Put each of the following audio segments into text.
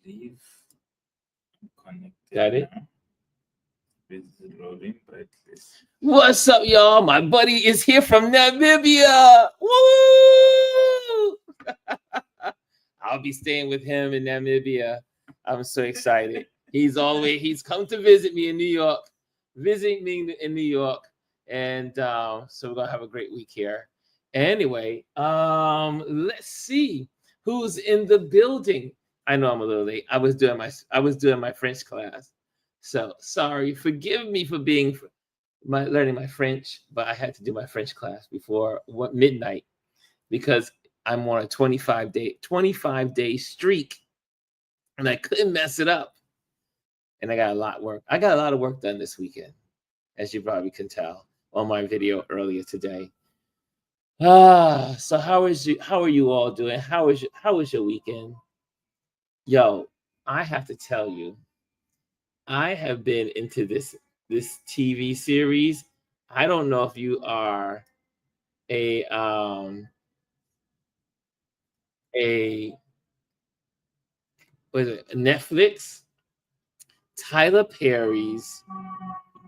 believe I'm connected Got it? now. It's loading, but this. What's up, y'all? My buddy is here from Namibia. Woo! I'll be staying with him in Namibia. I'm so excited. He's come to visit me in New York, visiting me in New York. And so we're gonna have a great week here. Anyway, let's see who's in the building. I know I'm a little late. I was doing my French class. So sorry, forgive me for being learning my French, but I had to do my French class before midnight because I'm on a 25-day streak, and I couldn't mess it up. And I got a lot of work. I got a lot of work done this weekend, as you probably can tell on my video earlier today. So how are you all doing? How was your weekend? Yo, I have to tell you, I have been into this TV series. I don't know if you are a a what is it, Netflix, Tyler Perry's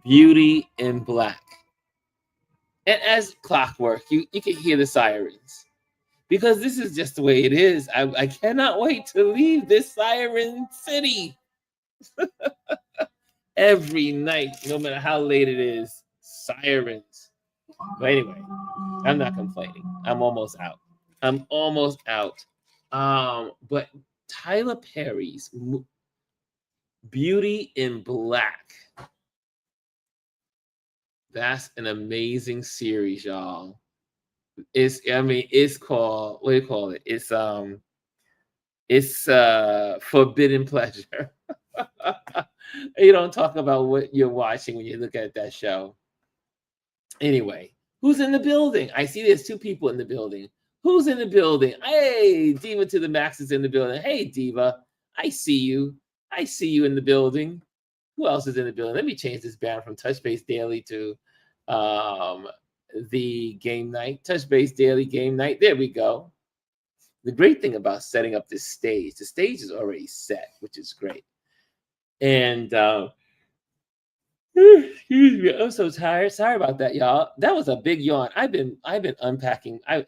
Beauty in Black. And as clockwork, you can hear the sirens. Because this is just the way it is. I cannot wait to leave this siren city. Every night, no matter how late it is, sirens. But anyway, I'm not complaining. I'm almost out. But Tyler Perry's Beauty in Black. That's an amazing series, y'all. It's called, what do you call it? It's forbidden pleasure. You don't talk about what you're watching when you look at that show. Anyway, who's in the building? I see there's two people in the building. Who's in the building? Hey, Diva to the Max is in the building. Hey, Diva, I see you. I see you in the building. Who else is in the building? Let me change this banner from Touch Base Daily to the game night. Touch Base Daily game night. There we go. The great thing about setting up this stage, the stage is already set, which is great. And excuse me, I'm so tired. Sorry about that, y'all. That was a big yawn. I've been unpacking. I've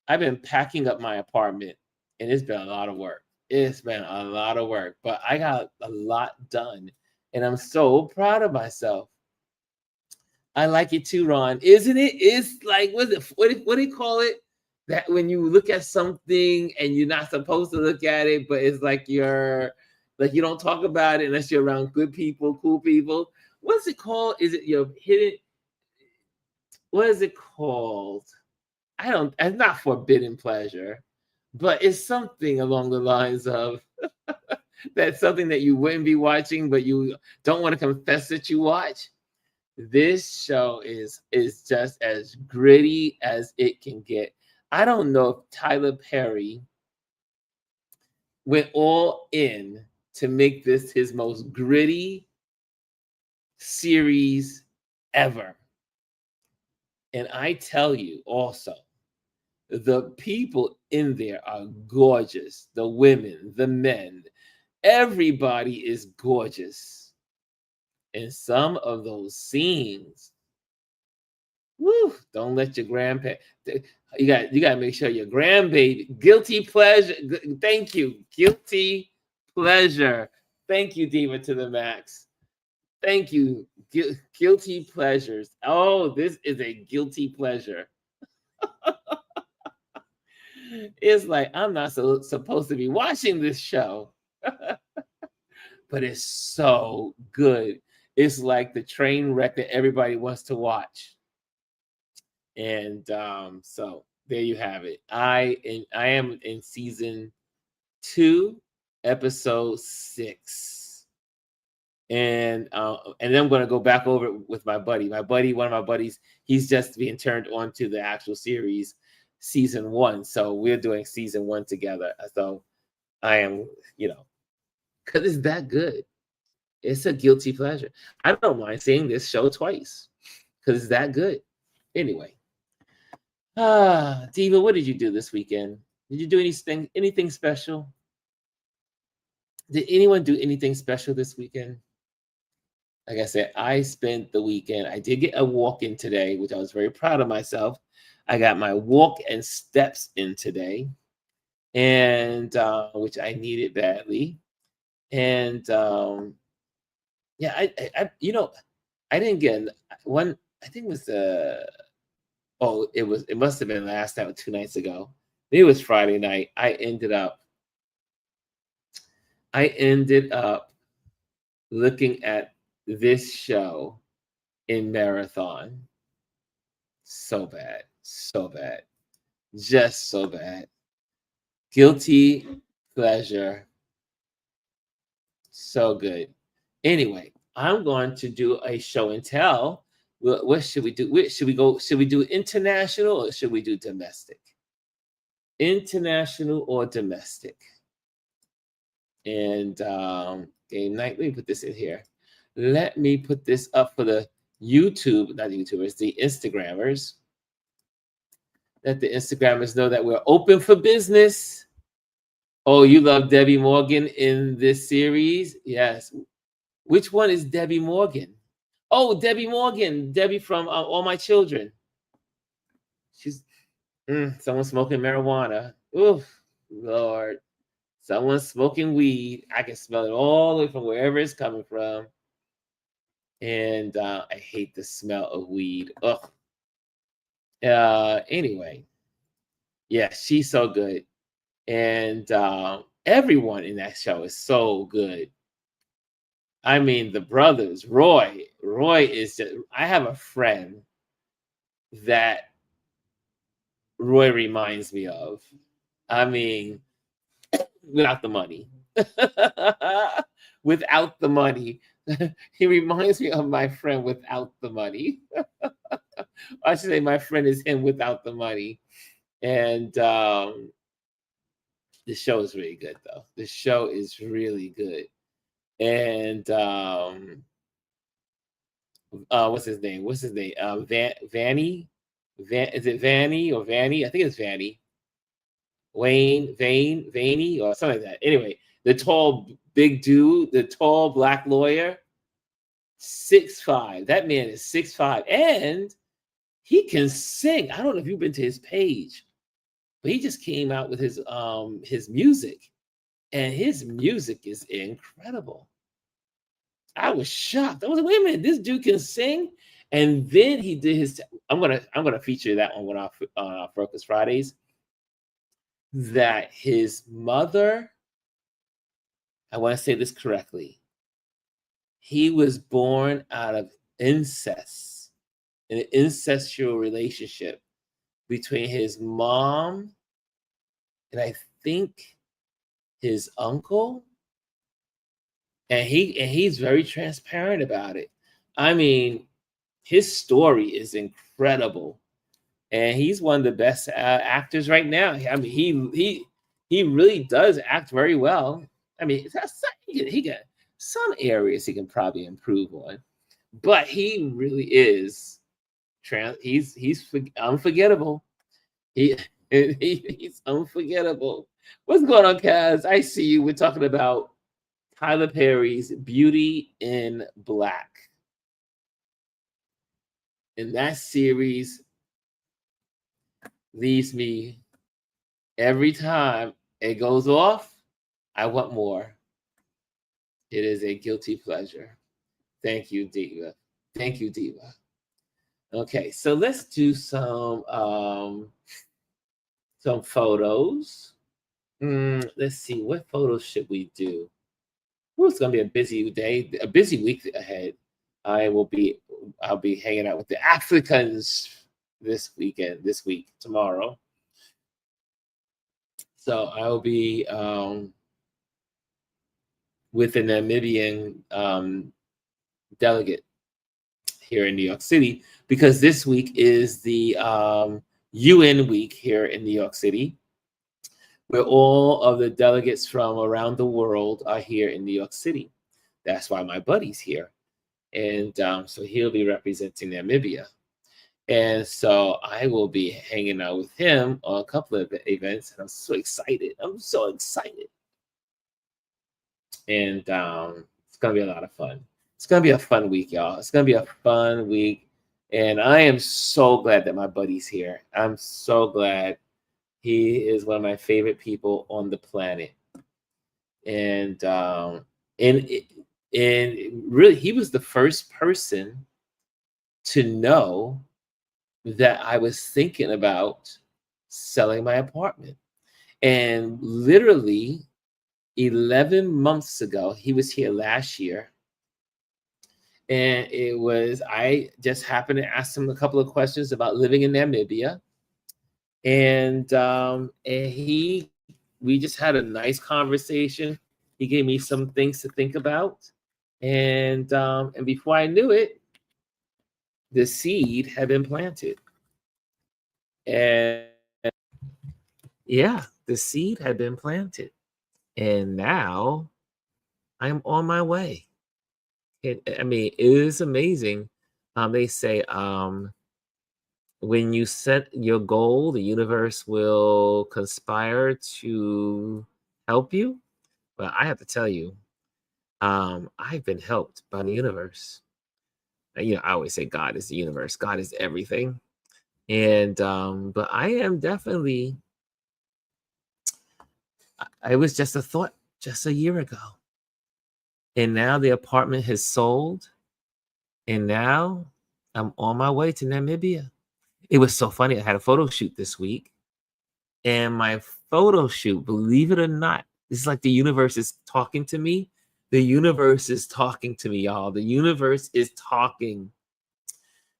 been packing up my apartment, and it's been a lot of work. It's been a lot of work, but I got a lot done, and I'm so proud of myself. I like it too, Ron. Isn't it? It's like, what do you call it? That when you look at something and you're not supposed to look at it, but it's like you don't talk about it unless you're around good people, cool people. What's it called? Is it your hidden? What is it called? It's not forbidden pleasure, but it's something along the lines of that's something that you wouldn't be watching, but you don't want to confess that you watch. This show is just as gritty as it can get. I don't know if Tyler Perry went all in to make this his most gritty series ever. And I tell you also, the people in there are gorgeous. The women, the men, everybody is gorgeous. And some of those scenes, woo, don't let your grandpa. You got to make sure your grandbaby guilty pleasure. Thank you, guilty pleasure. Thank you, Diva to the Max. Thank you, guilty pleasures. Oh, this is a guilty pleasure. It's like I'm not supposed to be watching this show, but it's so good. It's like the train wreck that everybody wants to watch. And so there you have it. I am in season 2, episode 6, and then I'm gonna go back over it with my buddy. One of my buddies, he's just being turned on to the actual series, season 1. So we're doing season 1 together. So I am, because it's that good. It's a guilty pleasure. I don't mind seeing this show twice because it's that good. Anyway. Diva, what did you do this weekend? Did you do anything special? Did anyone do anything special this weekend? Like I said, I spent the weekend. I did get a walk in today, which I was very proud of myself. I got my walk and steps in today, and which I needed badly. And yeah, I didn't get one. I think it was it must have been last night or 2 nights ago. It was Friday night. I ended up looking at this show in marathon. So bad, so bad, just so bad. Guilty pleasure, so good. Anyway, I'm going to do a show and tell. What should we do? Should we go? Should we do international or should we do domestic? International or domestic? And game night. Let me put this in here. Let me put this up for the YouTube, not the YouTubers, the Instagrammers. Let the Instagrammers know that we're open for business. Oh, you love Debbie Morgan in this series? Yes. Which one is Debbie Morgan? Oh, Debbie Morgan. Debbie from All My Children. She's someone smoking marijuana. Oof, Lord. Someone smoking weed. I can smell it all the way from wherever it's coming from. And I hate the smell of weed. Ugh. Anyway. Yeah, she's so good. And everyone in that show is so good. I mean, the brothers, Roy is just, I have a friend that Roy reminds me of. I mean, without the money. Without the money. He reminds me of my friend without the money. I should say my friend is him without the money. And the show is really good, though. The show is really good. And what's his name? Vanny? Is it Vanny or Vanny? I think it's Vanny. Vanny, or something like that. Anyway, the tall, big dude, the tall black lawyer, 6'5". That man is 6'5", and he can sing. I don't know if you've been to his page, but he just came out with his music, and his music is incredible. I was shocked. I was like, wait a minute, this dude can sing. And then he did his. I'm gonna feature that on our Focus Fridays. That his mother, I want to say this correctly. He was born out of incest, an incestual relationship between his mom and I think his uncle. And he's very transparent about it. I mean, his story is incredible, and he's one of the best actors right now. I mean, he really does act very well. I mean, he got some areas he can probably improve on, but he really is he's unforgettable. He's unforgettable. What's going on, Kaz? I see you. We're talking about Tyler Perry's Beauty in Black. And that series leaves me every time it goes off, I want more. It is a guilty pleasure. Thank you, Diva. Thank you, Diva. Okay, so let's do some photos. Let's see, what photos should we do? Ooh, it's gonna be a busy day, a busy week ahead. I'll be hanging out with the Africans this week, tomorrow. So I'll be with a Namibian delegate here in New York City, because this week is the UN week here in New York City, where all of the delegates from around the world are here in New York City. That's why my buddy's here. And so he'll be representing Namibia. And so I will be hanging out with him on a couple of events. And I'm so excited. and it's gonna be a lot of fun. It's gonna be a fun week, y'all. It's gonna be a fun week, and I am so glad that my buddy's here. I'm so glad. He is one of my favorite people on the planet, and and and really, he was the first person to know that I was thinking about selling my apartment. And literally 11 months ago, he was here last year. And I just happened to ask him a couple of questions about living in Namibia. And we just had a nice conversation. He gave me some things to think about. And before I knew it, the seed had been planted. And yeah, the seed had been planted. And now I'm on my way. It is amazing. They say when you set your goal, the universe will conspire to help you. But I have to tell you, I've been helped by the universe. I always say God is the universe. God is everything. And but I am definitely. It was just a thought just a year ago, and now the apartment has sold, and now I'm on my way to Namibia. It was so funny. I had a photo shoot this week, and my photo shoot, believe it or not, it's like the universe is talking to me. The universe is talking to me, y'all. The universe is talking.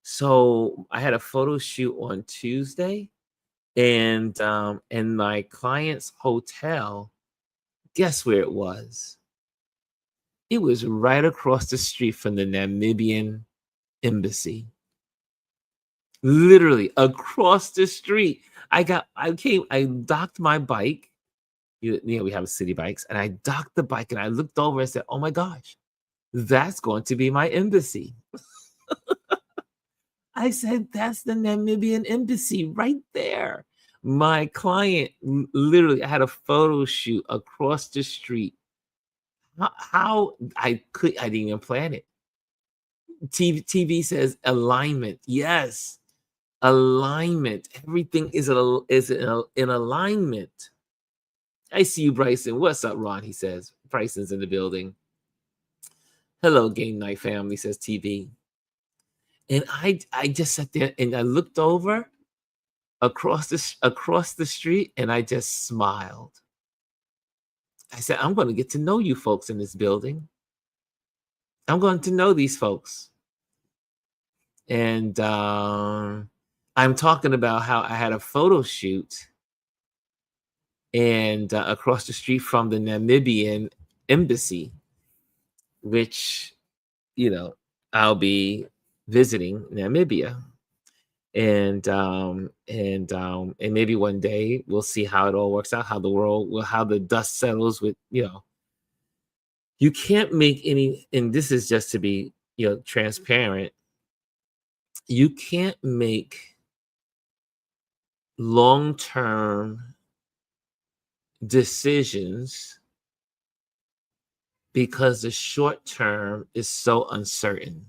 So I had a photo shoot on Tuesday, and my client's hotel, guess where it was? It was right across the street from the Namibian embassy. Literally across the street. I docked my bike. We have city bikes, and I docked the bike, and I looked over and said, "Oh my gosh, that's going to be my embassy." I said, "That's the Namibian embassy right there." My client literally had a photo shoot across the street. How I didn't even plan it. TV says alignment. Yes, alignment. Everything is in alignment. I see you, Bryson. What's up, Ron? He says. Bryson's in the building. Hello, game night family, says TV. And I just sat there and I looked over across the street, and I just smiled. I said, I'm going to get to know you folks in this building. I'm going to know these folks. And I'm talking about how I had a photo shoot and across the street from the Namibian embassy, which, I'll be visiting Namibia. And maybe one day we'll see how it all works out, how the dust settles with, you can't make any, and this is just to be, transparent. You can't make long-term decisions because the short term is so uncertain.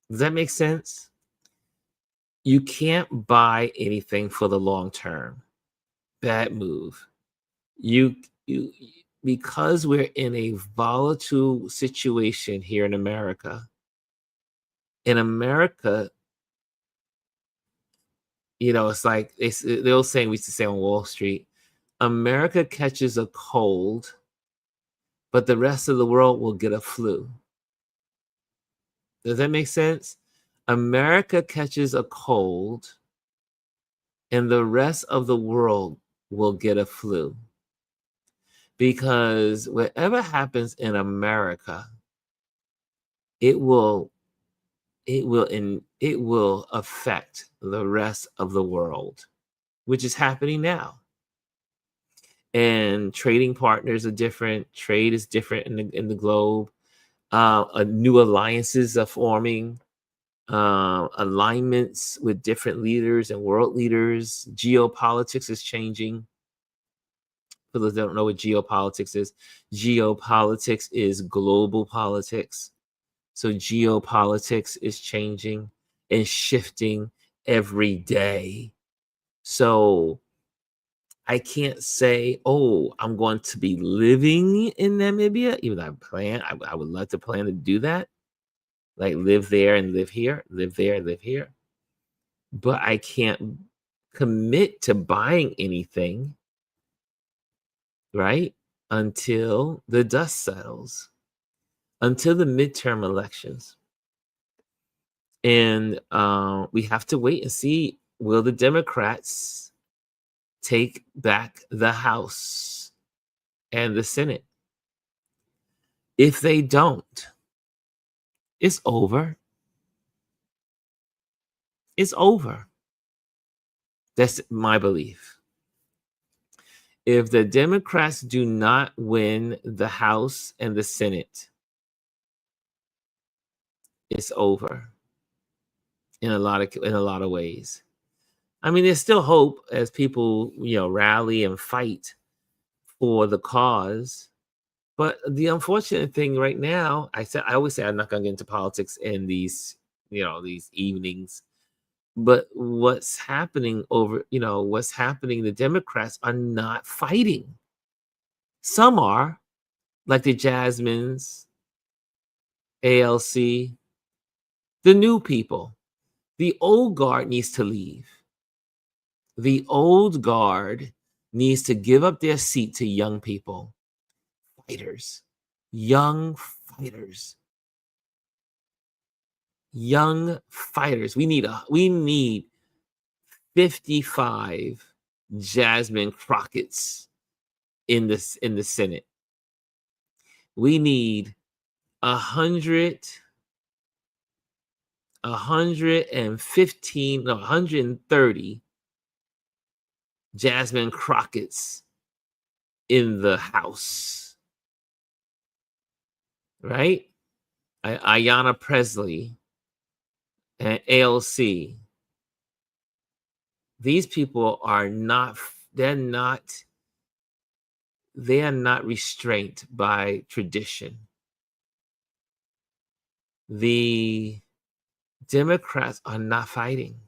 Does that make sense? You can't buy anything for the long term. Bad move. Because we're in a volatile situation here in America. In America, it's like the old saying we used to say on Wall Street: America catches a cold, but the rest of the world will get a flu. Does that make sense? America catches a cold, and the rest of the world will get a flu. Because whatever happens in America, it will affect the rest of the world, which is happening now. And trading partners are different. Trade is different in the globe. New alliances are forming. Alignments with different leaders and world leaders. Geopolitics is changing. For those that don't know what geopolitics is, geopolitics is global politics. So geopolitics is changing and shifting every day. So I can't say, oh, I'm going to be living in Namibia, even though I would love to plan to do that. Like live there and live here, live there and live here. But I can't commit to buying anything, right? Until the dust settles, until the midterm elections. And we have to wait and see, will the Democrats take back the House and the Senate? If they don't, it's over. It's over. That's my belief. If the Democrats do not win the House and the Senate, it's over in a lot of ways. I mean, there's still hope as people, rally and fight for the cause. But the unfortunate thing right now, I always say I'm not going to get into politics in these, these evenings. But what's happening the Democrats are not fighting. Some are, like the Jasmines, ALC, the new people. The old guard needs to leave. The old guard needs to give up their seat to young people, fighters, young fighters. Young fighters. We need 55 Jasmine Crockett's in the Senate. We need 130 Jasmine Crockett's in the House. Right? Ayanna Presley and ALC. These people are not restrained by tradition. The Democrats are not fighting.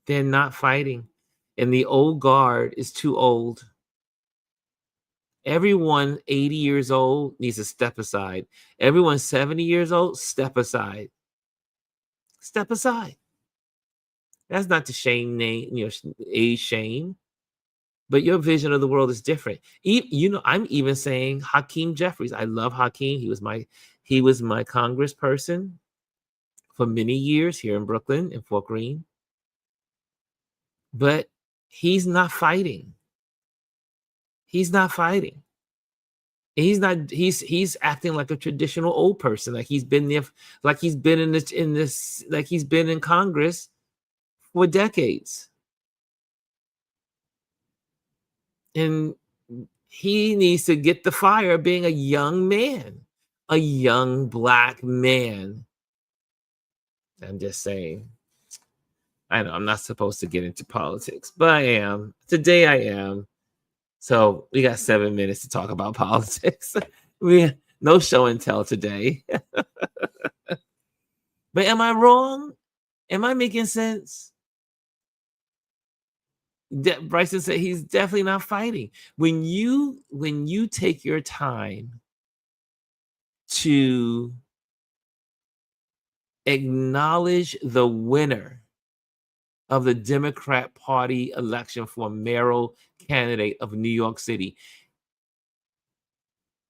They're not fighting. And the old guard is too old. Everyone 80 years old needs to step aside. Everyone 70 years old, step aside. Step aside. That's not to shame age shame, but your vision of the world is different. I'm even saying Hakeem Jeffries. I love Hakeem. He was my congressperson for many years here in Brooklyn and Fort Greene. But he's not fighting. He's not fighting. He's acting like a traditional old person, like he's been there, like he's been like he's been in Congress for decades. And he needs to get the fire being a young man, a young Black man. I'm just saying. I know I'm not supposed to get into politics, but I am. Today I am. So we got 7 minutes to talk about politics. No show and tell today. But am I wrong? Am I making sense? Bryson said he's definitely not fighting. When you take your time to acknowledge the winner of the Democrat Party election for mayoral candidate of New York City,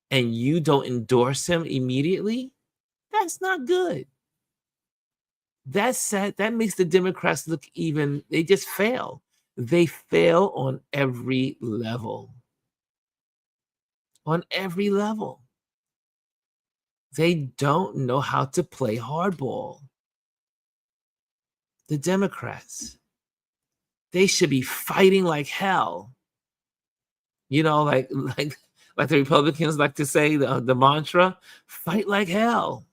and you don't endorse him immediately, that's not good. That's sad. That makes the Democrats look they just fail. They fail on every level. On every level. They don't know how to play hardball. The Democrats. They should be fighting like hell. Like the Republicans like to say, the mantra, fight like hell.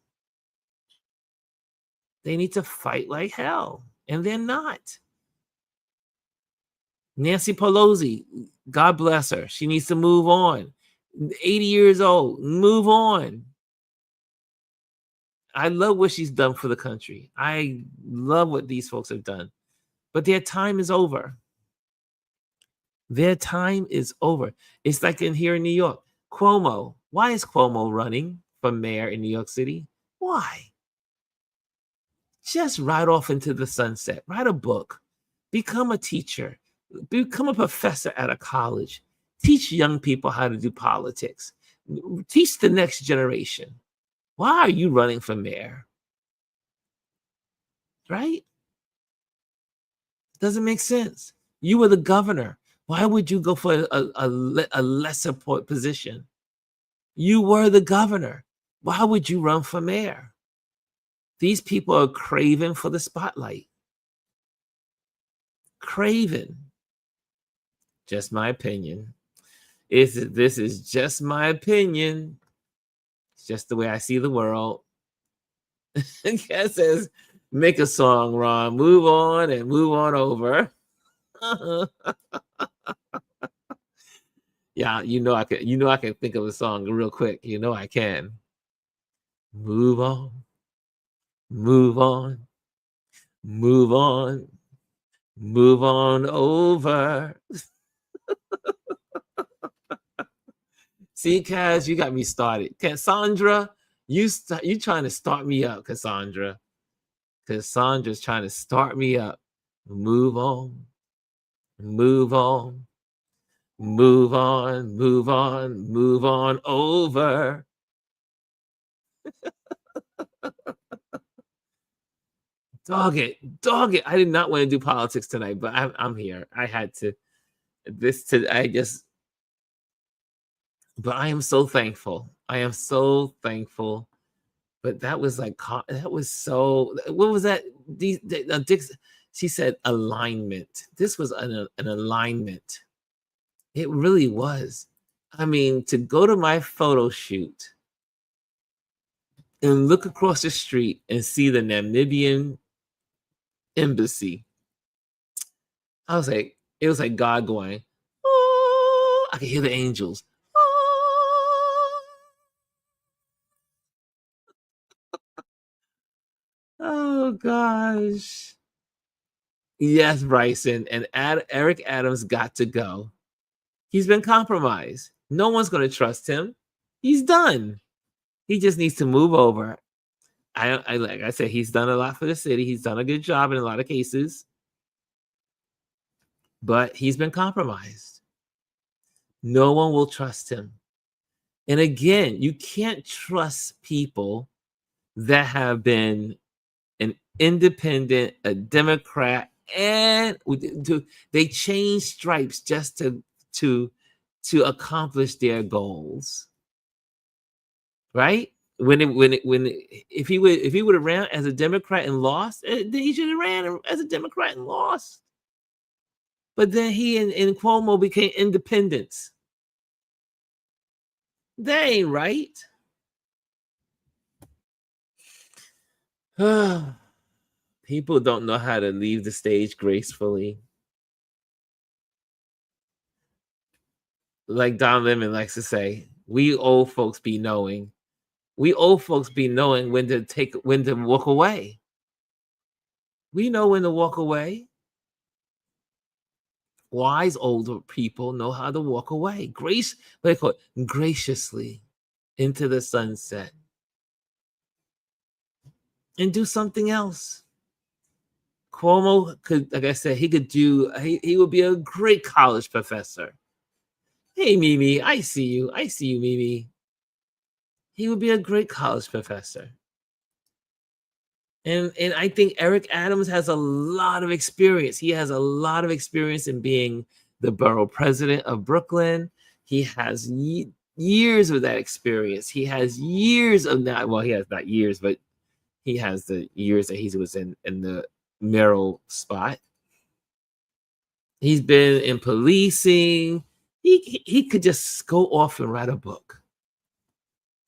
They need to fight like hell, and they're not. Nancy Pelosi, God bless her. She needs to move on. 80 years old, move on. I love what she's done for the country. I love what these folks have done. But their time is over. Their time is over. It's like in here in New York. Cuomo. Why is Cuomo running for mayor in New York City? Why? Just ride off into the sunset. Write a book. Become a teacher. Become a professor at a college. Teach young people how to do politics. Teach the next generation. Why are you running for mayor? Right? Doesn't make sense. You were the governor. Why would you go for a lesser position? You were the governor. Why would you run for mayor? These people are craving for the spotlight. Craving. Just my opinion. This is just my opinion. It's just the way I see the world. Kat says, make a song, Ron. Move on and move on over. Yeah, I can think of a song real quick. I can. Move on. Move on. Move on. Move on over. See, Kaz, you got me started. Cassandra, you trying to start me up, Cassandra. Cassandra's trying to start me up. Move on. Move on. Move on. Move on. Move on over. Dog it. I did not want to do politics tonight, but I'm here. I had to. But I am so thankful. I am so thankful. But that was so. What was that? She said alignment. This was an alignment. It really was. I mean, to go to my photo shoot and look across the street and see the Namibian embassy. It was like God going, oh, I could hear the angels. Oh gosh. Yes, Bryson. And Eric Adams got to go. He's been compromised. No one's going to trust him. He's done. He just needs to move over. Like I said, he's done a lot for the city. He's done a good job in a lot of cases. But he's been compromised. No one will trust him. And again, you can't trust people that have been an independent, a Democrat, and they change stripes just to accomplish their goals. Right? If he would have ran as a Democrat and lost, then he should have ran as a Democrat and lost. But then he and Cuomo became independents. That ain't right. People don't know how to leave the stage gracefully. Like Don Lemon likes to say, we old folks be knowing. We old folks be knowing when to walk away. We know when to walk away. Wise older people know how to walk away. Graciously into the sunset. And do something else. Cuomo could, like I said, he would be a great college professor. Hey, Mimi, I see you, Mimi. He would be a great college professor. And I think Eric Adams has a lot of experience. He has a lot of experience in being the borough president of Brooklyn. He has years of that experience. He has years of that. Well, he has not years, but he has the years that he was in the mayoral spot. He's been in policing. He could just go off and write a book.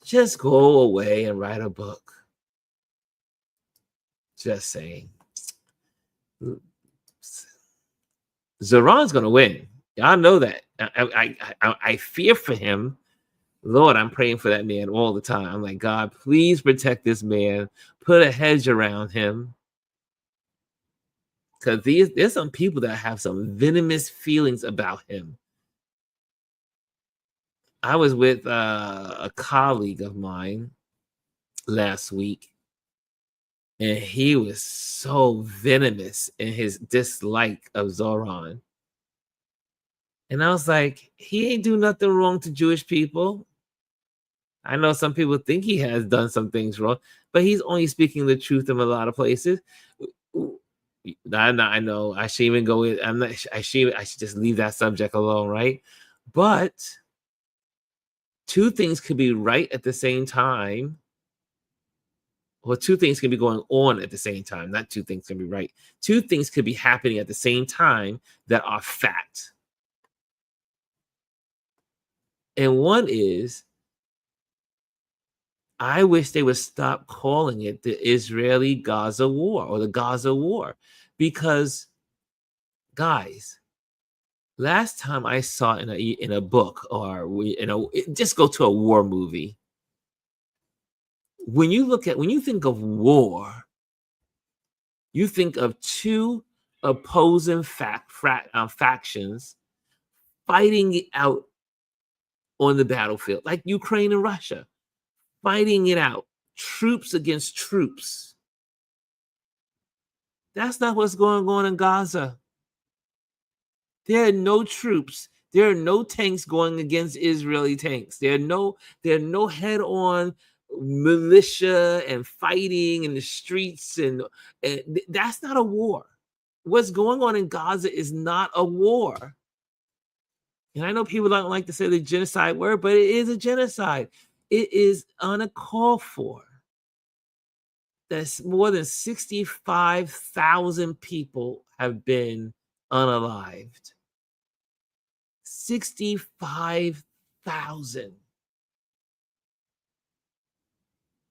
Just go away and write a book. Just saying. Zoran's going to win. Y'all know that. I fear for him. Lord, I'm praying for that man all the time. I'm like, God, please protect this man. Put a hedge around him. Because there's some people that have some venomous feelings about him. I was with a colleague of mine last week, and he was so venomous in his dislike of Zoran. And I was like, he ain't do nothing wrong to Jewish people. I know some people think he has done some things wrong, but he's only speaking the truth in a lot of places. I know. I should even go with. I'm not. I should just leave that subject alone, right? But two things could be right at the same time. Well, two things can be going on at the same time. Not two things can be right. Two things could be happening at the same time that are fact. And one is, I wish they would stop calling it the Israeli-Gaza war or the Gaza war, because, guys, last time I saw in a book or just go to a war movie. When you think of war, you think of two opposing factions fighting it out on the battlefield, like Ukraine and Russia, fighting it out, troops against troops. That's not what's going on in Gaza. There are no troops. There are no tanks going against Israeli tanks. There are no head-on militia and fighting in the streets, and that's not a war. What's going on in Gaza is not a war. And I know people don't like to say the genocide word, but it is a genocide. It is uncalled for. That's more than 65,000 people have been unalived. 65,000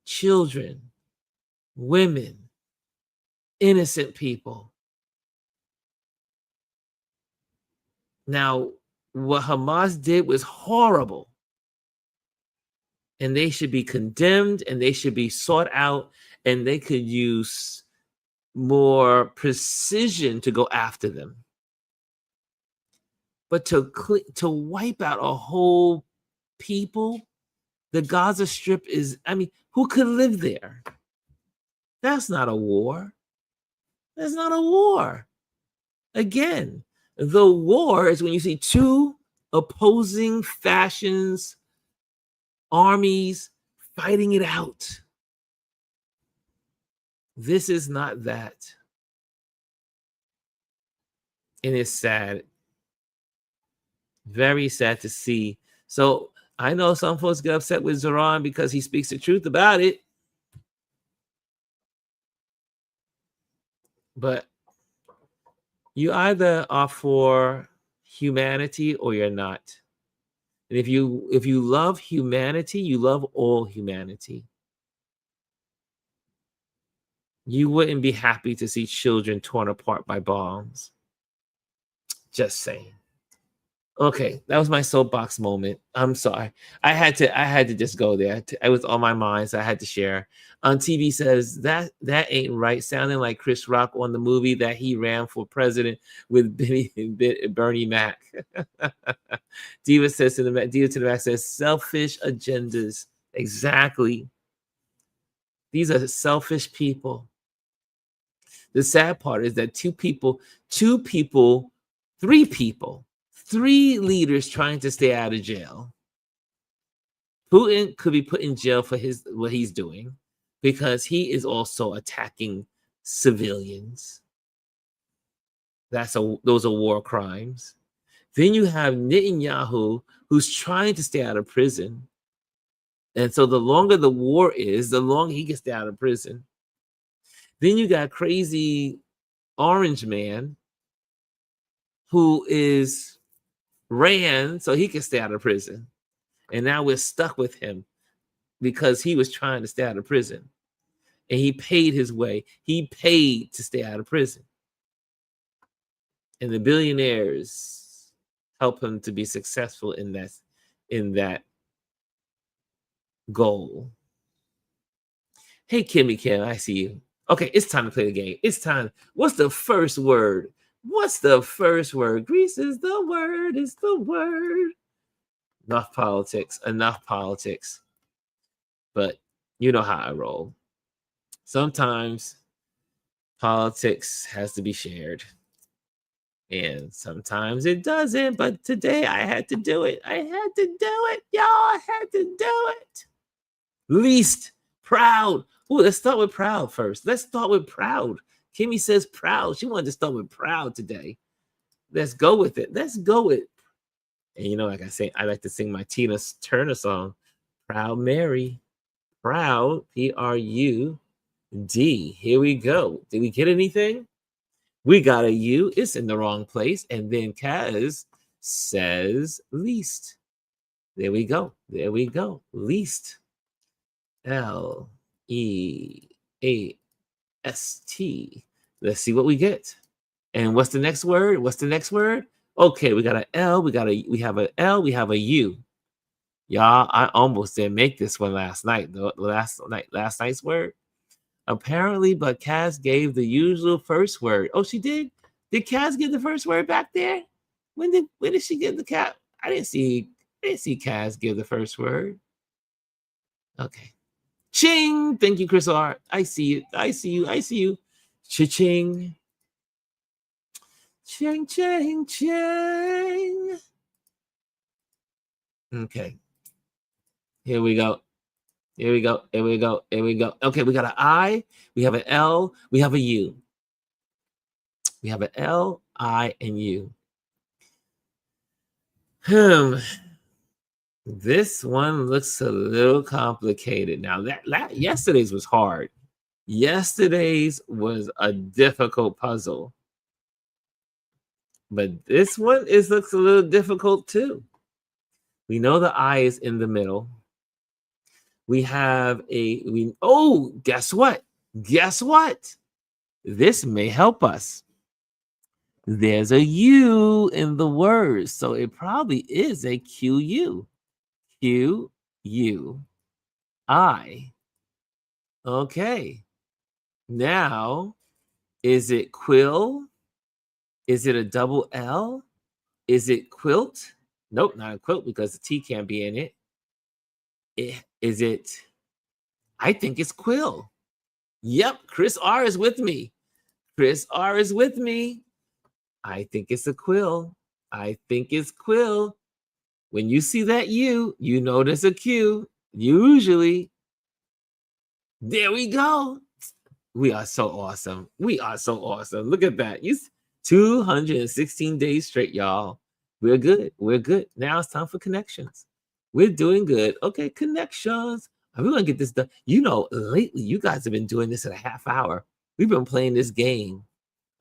children, women, innocent people. Now, what Hamas did was horrible, and they should be condemned, and they should be sought out, and they could use more precision to go after them. But to wipe out a whole people, the Gaza Strip is, who could live there? That's not a war. That's not a war. Again, the war is when you see two opposing factions, armies fighting it out. This is not that. And it's sad. Very sad to see. So I know some folks get upset with Zoran because he speaks the truth about it. But you either are for humanity or you're not. And if you love humanity, you love all humanity. You wouldn't be happy to see children torn apart by bombs. Just saying. Okay, that was my soapbox moment. I'm sorry. I had to just go there. It was on my mind, so I had to share. On TV says that ain't right, sounding like Chris Rock on the movie that he ran for president with Bernie Mac. Diva says Diva to the Mac says selfish agendas. Exactly. These are selfish people. The sad part is that three leaders trying to stay out of jail. Putin could be put in jail for what he's doing because he is also attacking civilians. Those are war crimes. Then you have Netanyahu, who's trying to stay out of prison. And so the longer the war is, the longer he gets out of prison. Then you got crazy orange man who ran so he can stay out of prison. And now we're stuck with him because he was trying to stay out of prison. And he paid his way. He paid to stay out of prison. And the billionaires help him to be successful in that goal. Hey, Kimmy Kim, I see you. Okay, it's time to play the game. It's time. What's the first word? What's the first word? Greece is the word. Is the word. Enough politics. Enough politics. But you know how I roll. Sometimes politics has to be shared. And sometimes it doesn't. But today I had to do it. I had to do it. Y'all, I had to do it. Least. Proud. Ooh, let's start with proud first. Let's start with proud. Kimmy says proud. She wanted to start with proud today. Let's go with it. Let's go with it. And you know, like I say, I like to sing my Tina Turner song, Proud Mary. Proud, P-R-U-D. Here we go. Did we get anything? We got a U. It's in the wrong place. And then Kaz says least. There we go. There we go. Least. L-E-A-S-T. Let's see what we get. And what's the next word? What's the next word? Okay, we got an L. We have an L. We have a U. Y'all, I almost didn't make this one last night. Last night's word. Apparently, but Kaz gave the usual first word. Oh, she did? Did Kaz give the first word back there? When did she give the cat? I didn't see Kaz give the first word. Okay. Ching! Thank you, Chris R. I see you. I see you. I see you. Cha-ching. Ching, ching, ching. Okay. Here we go. Here we go. Here we go. Here we go. Okay, we got an I. We have an L. We have a U. We have an L, I, and U. This one looks a little complicated. Now, that yesterday's was hard. Yesterday's was a difficult puzzle. But this one looks a little difficult too. We know the I is in the middle. We have guess what? Guess what? This may help us. There's a U in the word, so it probably is a QU. QUI. Okay. Now, is it quill? Is it a double L? Is it quilt? Nope, not a quilt because the T can't be in it. Is it? I think it's quill. Yep, Chris R is with me. Chris R is with me. I think it's a quill. I think it's quill. When you see that U, you know there's a Q. Usually. There we go. We are so awesome. We are so awesome. Look at that. 216 days straight, y'all. We're good. We're good. Now it's time for connections. We're doing good. Okay, connections. We're going to get this done. You know, lately, you guys have been doing this in a half hour. We've been playing this game.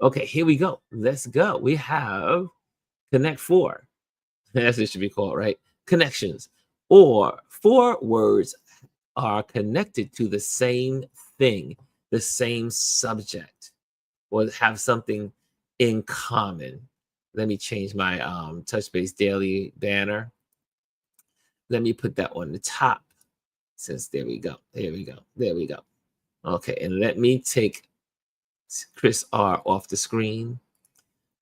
Okay, here we go. Let's go. We have Connect 4. That's what it should be called, right? Connections. Or 4 words are connected to the same thing, the same subject, or have something in common. Let me change my Touch Base Daily banner. Let me put that on the top. Since there we go. There we go. There we go. Okay, and let me take Chris R off the screen.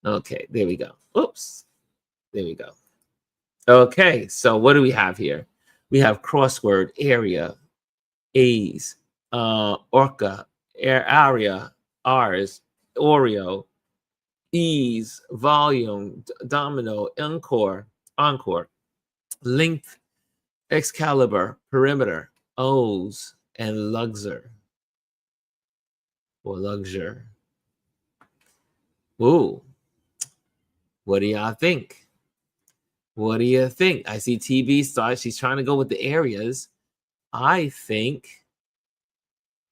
Okay, there we go. Oops. There we go. Okay, so what do we have here? We have crossword, area, A's, orca, area, R's, Oreo, E's, volume, domino, encore, length, Excalibur, perimeter, O's, and luxor. Or luxure. Ooh. What do y'all think? What do you think? I see TB start. She's trying to go with the areas. I think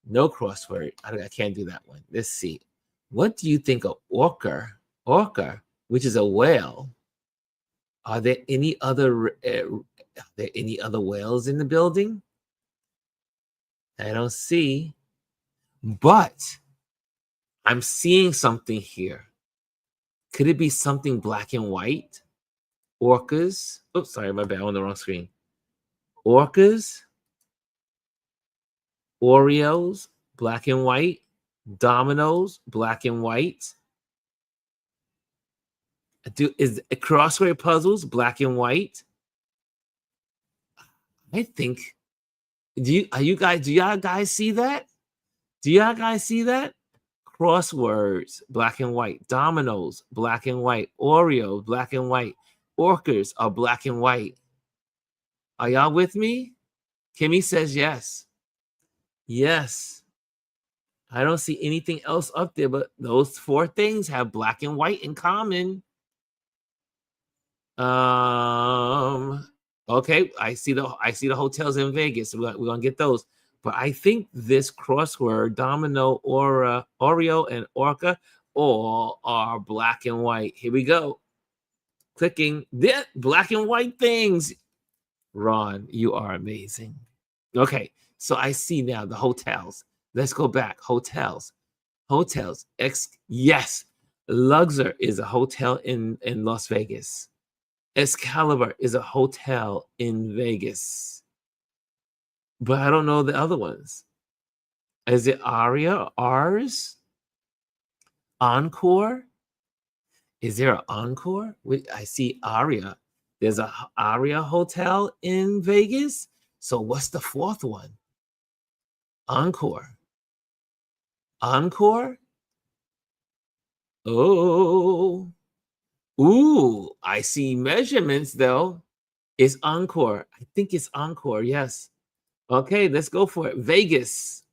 no crossword. I can't do that one. Let's see. What do you think of orca? Orca, which is a whale. Are there any other whales in the building? I don't see. But I'm seeing something here. Could it be something black and white? orcas. Oh, sorry, my bad, on the wrong screen. Orcas, Oreos, black and white, dominoes, black and white. Is crossword puzzles black and white? I think. Do y'all guys see that? Do y'all guys see that? Crosswords, black and white. Dominoes, black and white. Oreos, black and white. Orcas are black and white. Are y'all with me? Kimmy says yes. Yes. I don't see anything else up there, but those 4 things have black and white in common. Okay, I see the hotels in Vegas. We're gonna get those. But I think this crossword, domino, Oreo, and orca, all are black and white. Here we go. Clicking the black and white things. Ron, you are amazing. Okay, so I see now the hotels. Let's go back. Hotels. Yes, Luxor is a hotel in Las Vegas. Excalibur is a hotel in Vegas. But I don't know the other ones. Is it Aria? Ars? Encore? Is there an Encore? I see Aria. There's a Aria hotel in Vegas. So what's the 4th one? Encore. Encore? Oh. Ooh, I see measurements though. It's Encore. I think it's Encore. Yes. Okay, let's go for it. Vegas.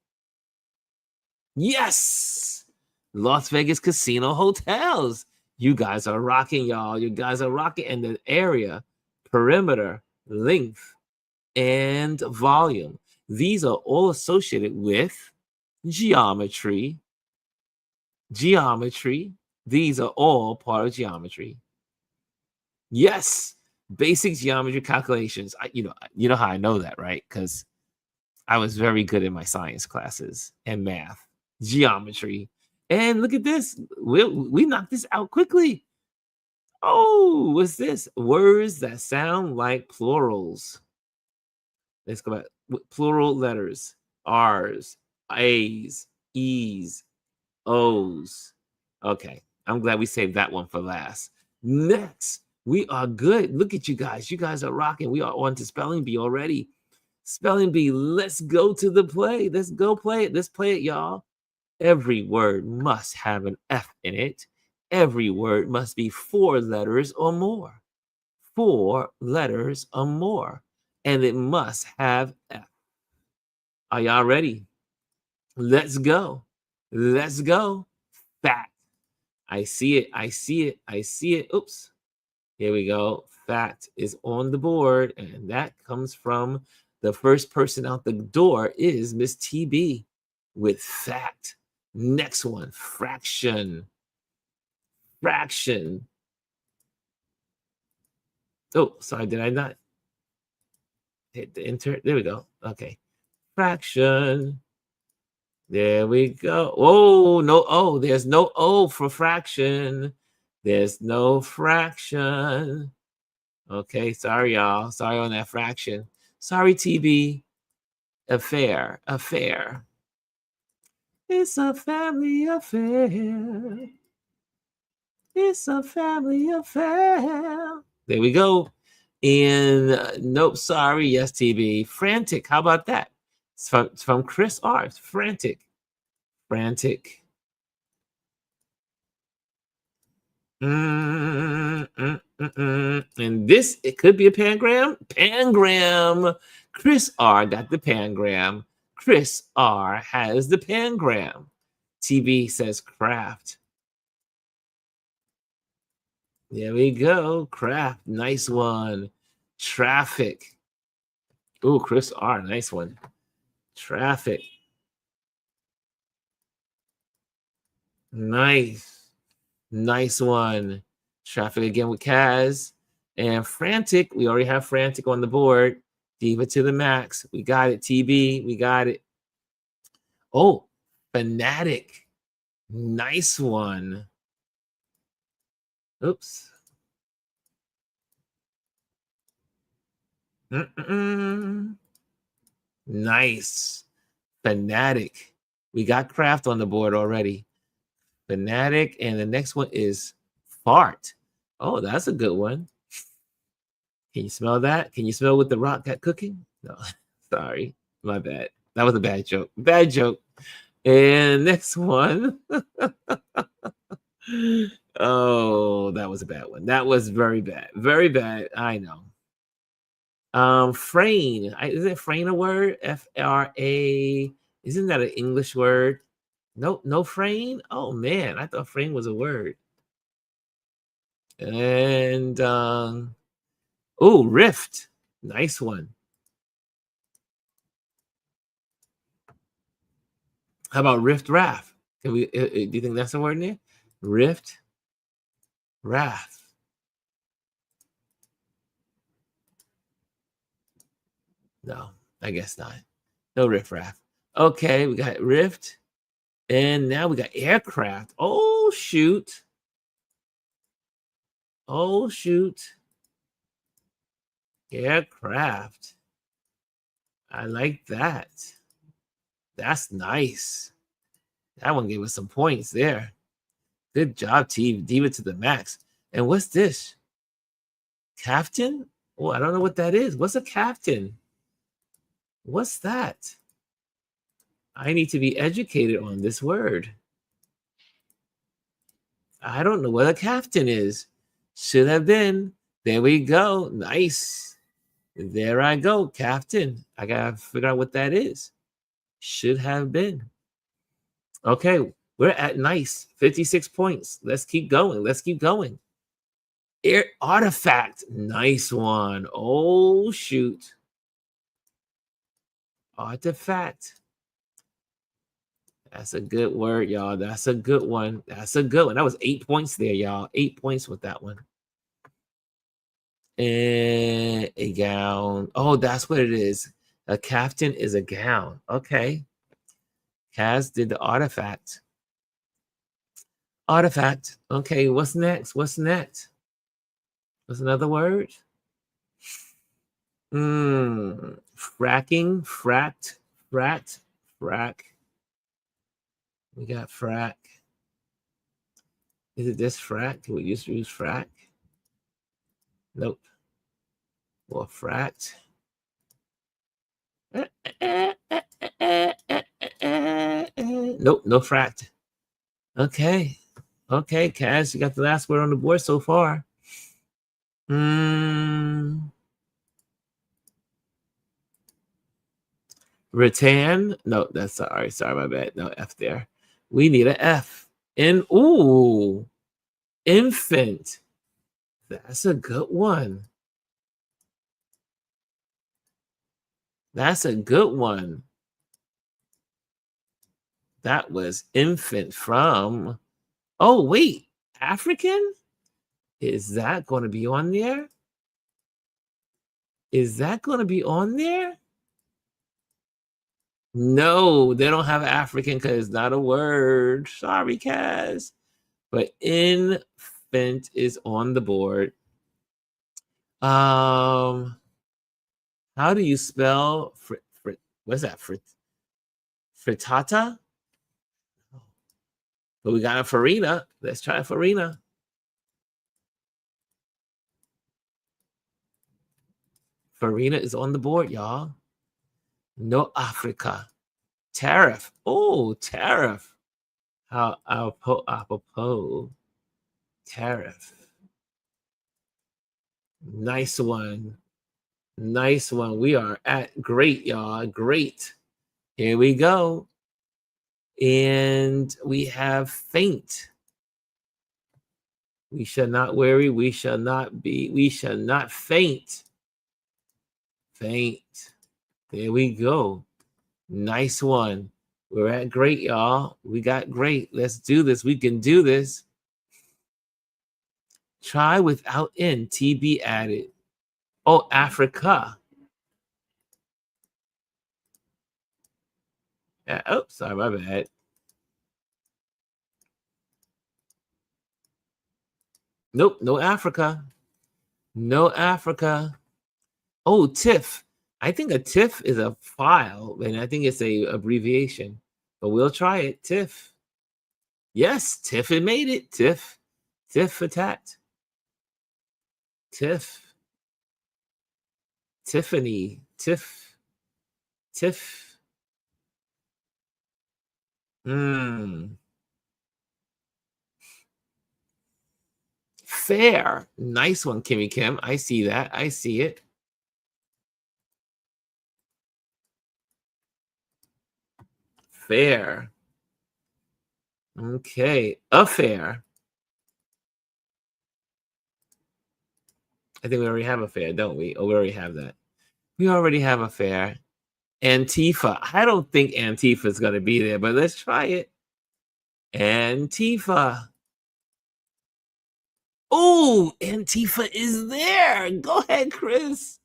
Yes. Las Vegas Casino Hotels. You guys are rocking, y'all. You guys are rocking. And the area, perimeter, length, and volume. These are all associated with geometry. Geometry. These are all part of geometry. Yes. Basic geometry calculations. You know how I know that, right? Because I was very good in my science classes and math, geometry. And look at this. We knocked this out quickly. Oh, what's this? Words that sound like plurals. Let's go back. Plural letters. R's, A's, E's, O's. Okay. I'm glad we saved that one for last. Next, we are good. Look at you guys. You guys are rocking. We are on to spelling bee already. Spelling bee, let's go to the play. Let's go play it. Let's play it, y'all. Every word must have an F in it. Every word must be 4 letters or more. 4 letters or more. And it must have F. Are y'all ready? Let's go. Let's go. Fact. I see it. I see it. I see it. Oops. Here we go. Fact is on the board. And that comes from the first person out the door is Miss TB with fact. Next one, fraction. Fraction. Oh, sorry, did I not hit the enter? There we go. Okay. Fraction. There we go. Oh, no O. There's no O for fraction. There's no fraction. Okay, sorry, y'all. Sorry on that fraction. Sorry, TB. Affair. Affair. It's a family affair. It's a family affair. There we go. And nope, sorry. Yes, TB. Frantic. How about that? It's from Chris R. Frantic. Frantic. And this, it could be a pangram. Pangram. Chris R got the pangram. Chris R has the pangram. TB says craft. There we go. Craft. Nice one. Traffic. Oh, Chris R. Nice one. Traffic. Nice. Nice one. Traffic again with Kaz. And frantic. We already have frantic on the board. Diva to the max. We got it. TB. We got it. Oh, fanatic. Nice one. Oops. Nice. Fanatic. We got craft on the board already. Fanatic. And the next one is fart. Oh, that's a good one. Can you smell that? Can you smell what the rock got cooking? No, sorry. My bad. That was a bad joke. Bad joke. And next one. Oh, that was a bad one. That was very bad. Very bad. I know. Frame. Isn't frame a word? F-R-A. Isn't that an English word? No, no frame? Oh man, I thought frame was a word. And oh, rift. Nice one. How about rift raft? Can we do you think that's a word in there? Rift raft. No, I guess not. No rift raft. Okay, we got rift. And now we got aircraft. Oh, shoot. Oh, shoot. Aircraft. I like that. That's nice. That one gave us some points there. Good job, team. Diva to the max. And what's this? Captain? Oh, I don't know what that is. What's a captain? What's that? I need to be educated on this word. I don't know what a captain is. Should have been. There we go. Nice. There I go. Captain. I got to figure out what that is. Should have been. Okay. We're at nice. 56 points. Let's keep going. Let's keep going. Air artifact. Nice one. Oh, shoot. Artifact. That's a good word, y'all. That's a good one. That's a good one. That was 8 points there, y'all. 8 points with that one. And a gown. Oh, that's what it is. A captain is a gown. Okay. Kaz did the artifact. Artifact. Okay, what's next? What's next? What's another word? Fracking, fracked, fracked, frack. We got frack. Is it this frack? Can we just use frack? Nope. Or fracked. Nope, no fracked. Okay. Okay, Kaz, you got the last word on the board so far. Rattan. No, that's sorry. Sorry, my bad. No F there. We need an F. Ooh, infant. That's a good one. That's a good one. That was infant from, oh, wait, African? Is that going to be on there? Is that going to be on there? No, they don't have African because it's not a word. Sorry, Kaz. But infant is on the board. How do you spell what's that? Frittata? But we got a farina. Let's try a farina. Farina is on the board, y'all. No Africa. Tariff. Oh, tariff. Apropos. Tariff. Nice one. Nice one. We are at great, y'all. Great. Here we go. And we have faint. We shall not worry. We shall not faint. Faint. There we go. Nice one. We're at great, y'all. We got great. Let's do this. We can do this. Try without N. TB added. Oh, Africa. Yeah, oh, sorry, my bad. Nope, no Africa. No Africa. Oh, TIFF. I think a TIFF is a file, and I think it's a abbreviation. But we'll try it. TIFF. Yes, TIFF. It made it. TIFF. TIFF for tat. TIFF. Tiffany. TIFF. TIFF. Fair. Nice one, Kimmy Kim. I see that. I see it. Fair. Okay. Affair. I think we already have a fair, don't we? Oh, we already have that. We already have a fair. Antifa. I don't think Antifa is going to be there, but let's try it. Antifa. Oh, Antifa is there. Go ahead, Chris.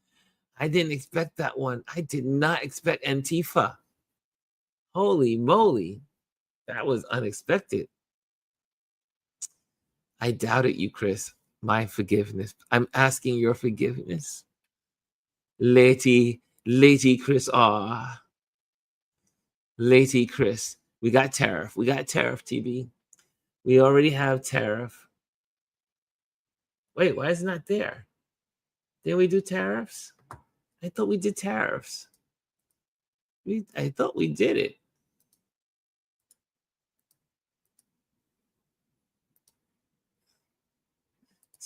I didn't expect that one. I did not expect Antifa. Holy moly. That was unexpected. I doubted you, Chris. My forgiveness. I'm asking your forgiveness. Lady Chris. Lady Chris. We got tariff. We got tariff, TB. We already have tariff. Wait, why is it not there? Didn't we do tariffs? I thought we did tariffs. I thought we did it.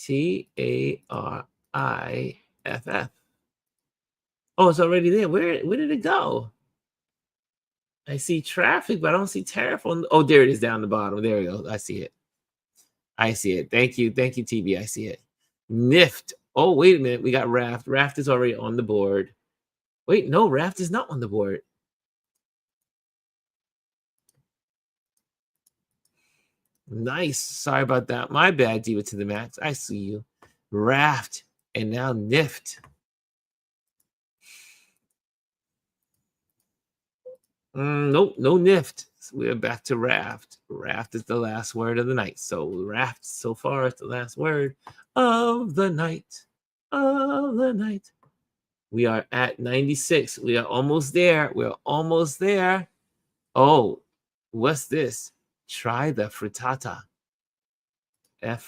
TARIFF. Oh, it's already there. Where did it go? I see traffic, but I don't see tariff on. Oh, there it is down the bottom. There we go. I see it. I see it. Thank you, TB. I see it. NIFT. Oh, wait a minute. We got Raft. Raft is already on the board. Wait, no, Raft is not on the board. Nice. Sorry about that. My bad, Diva to the max. I see you. Raft. And now NIFT. Nope, no NIFT. So we're back to Raft. Raft is the last word of the night. So Raft so far is the last word of the night. Of the night. We are at 96. We are almost there. We're almost there. Oh, what's this? Try the frittata. FRITATA.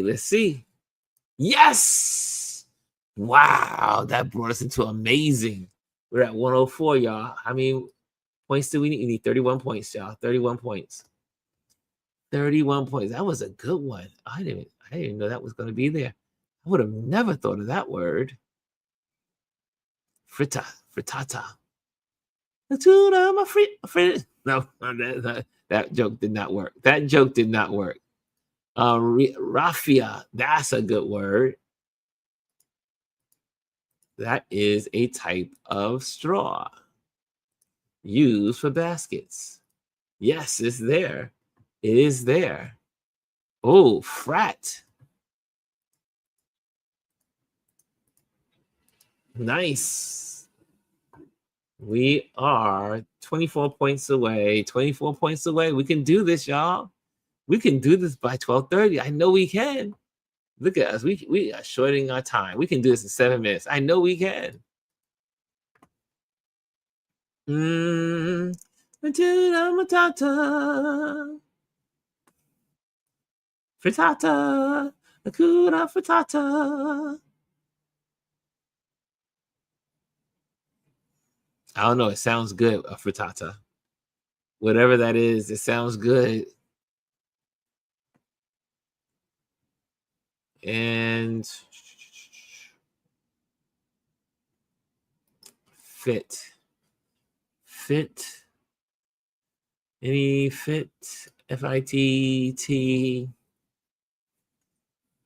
Let's see. Yes! Wow, that brought us into amazing. We're at 104, y'all. How many points do we need? We need 31 points, y'all. 31 points. 31 points. That was a good one. I didn't know that was going to be there. I would have never thought of that word. Frittata. No, that joke did not work. That joke did not work. Raffia. That's a good word. That is a type of straw used for baskets. Yes, it's there. It is there. Oh, frat. Nice. We are 24 points away. 24 points away. We can do this, y'all. We can do this by 12:30. I know we can. Look at us. We are shorting our time. We can do this in 7 minutes. I know we can. Frittata. Hakuna frittata. I don't know. It sounds good, a frittata. Whatever that is, it sounds good. And fit. Any fit? FITT.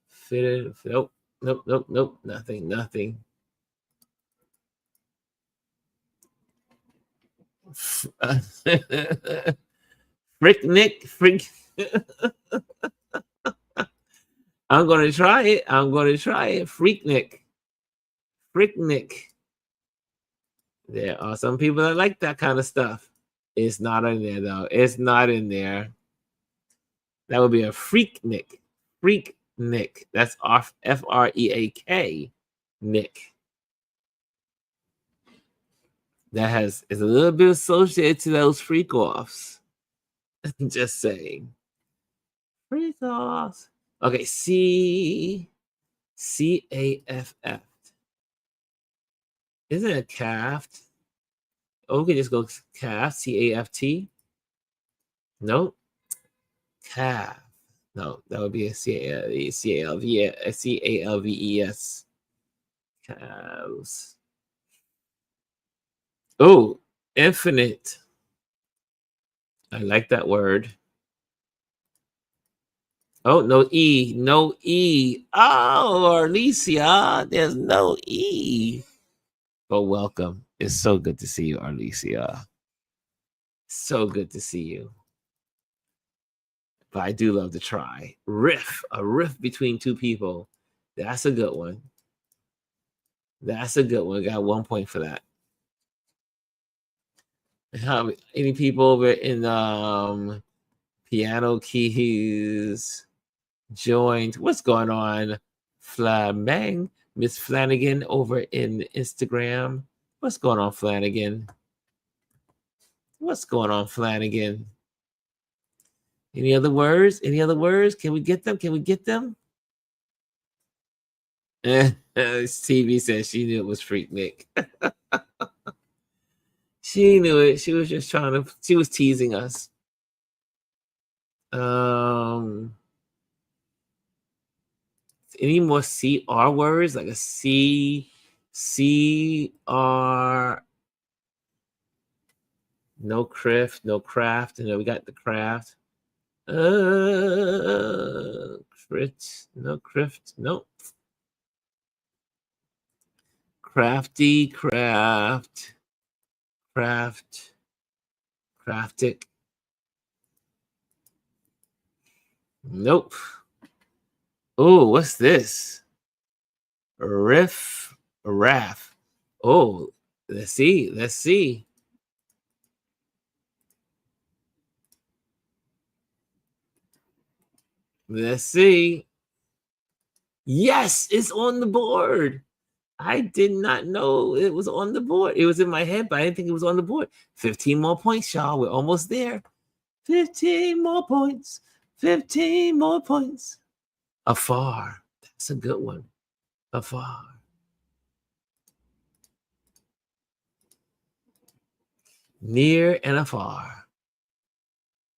Fit. Nope. Nothing. Frick. I'm gonna try it. Freaknik. There are some people that like that kind of stuff. It's not in there though. It's not in there. That would be a freaknik. Freaknik. That's Freak. Nick. That is a little bit associated to those freak offs. Just saying. Freak offs. Okay, CAFF. Isn't it calf? Oh, we can just go calf, CAFT. Nope. Calf. No, that would be a CALVES. Calves. Oh, infinite. I like that word. Oh, no E. No E. Oh, Arlesia, there's no E. But welcome. It's so good to see you, Arlesia. So good to see you. But I do love to try. A riff between two people. That's a good one. That's a good one. Got 1 point for that. How any people over in piano keys joined? What's going on? Flamang, Miss Flanagan over in Instagram. What's going on, Flanagan? What's going on, Flanagan? Any other words? Any other words? Can we get them? Can we get them? TV says she knew it was Freaknik. She knew it. She was just she was teasing us. Any more CR words? Like a CR. No craft, no craft. And then we got the craft. Crit, no craft, no. Crafty, craft, craftic. Nope. Oh, what's this? Raff. Oh, let's see. Let's see. Yes, it's on the board. I did not know it was on the board. It was in my head, but I didn't think it was on the board. 15 more points, y'all. We're almost there. 15 more points. 15 more points. Afar. That's a good one. Afar. Near and afar.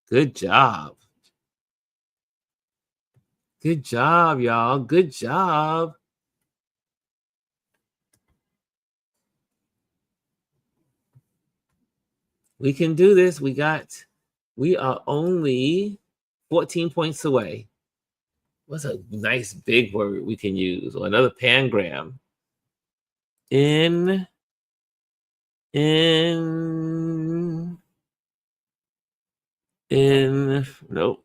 Good job. Good job, y'all. Good job. We can do this. We are only 14 points away. What's a nice big word we can use? Or another pangram. Nope.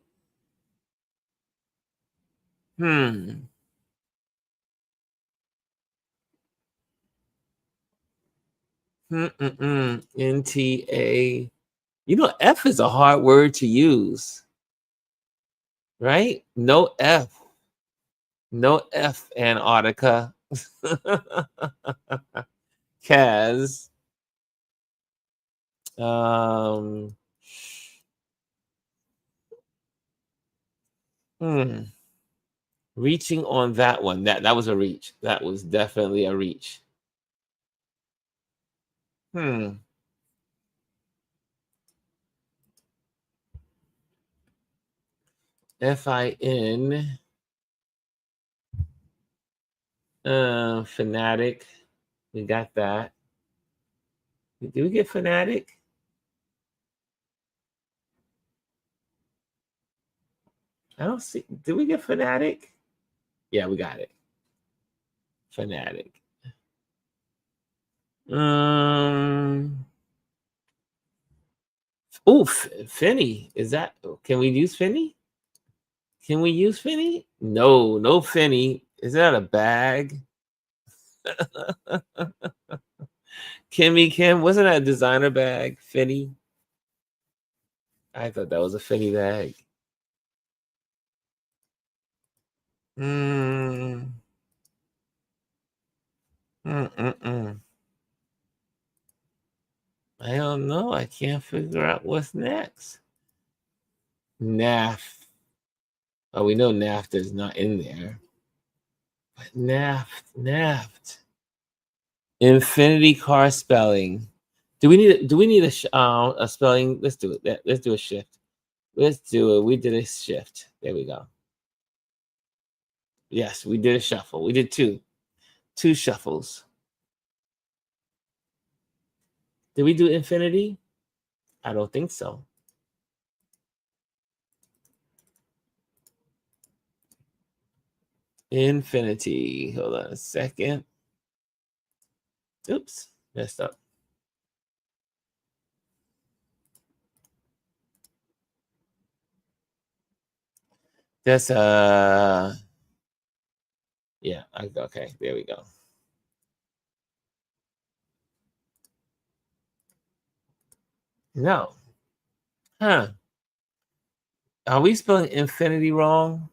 NTA. You know, F is a hard word to use. Right? No F. No F, Antarctica. Kaz. Reaching on that one. That was a reach. That was definitely a reach. FIN. Fanatic. We got that. Did we get fanatic? I don't see. Did we get fanatic? Yeah, we got it. Fanatic. Finny. Is that? Can we use Finny? Can we use Finny? No Finny. Is that a bag? Kimmy Kim, wasn't that a designer bag? Finny? I thought that was a Finny bag. I don't know. I can't figure out what's next. NAF. Oh, we know NAFTA is not in there. But NAFT. Infinity car spelling. Do we need a spelling? Let's do it. Let's do a shift. Let's do it. We did a shift. There we go. Yes, we did a shuffle. We did two shuffles. Did we do infinity? I don't think so. Infinity. Hold on a second. Oops, messed up. That's yeah, okay, there we go. No. Huh. Are we spelling infinity wrong?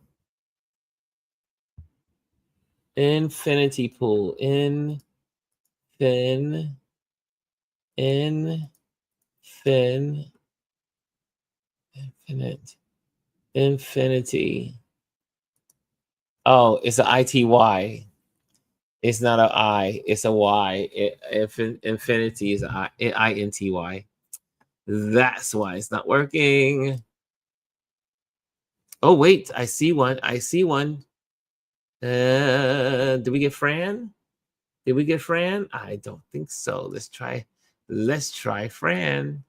Infinity pool. Infinite. Infinity. Oh, it's an ITY. It's not an I. It's a Y. Infinity is INTY. That's why it's not working. Oh wait, I see one. Did we get Fran? I don't think so. Let's try Fran.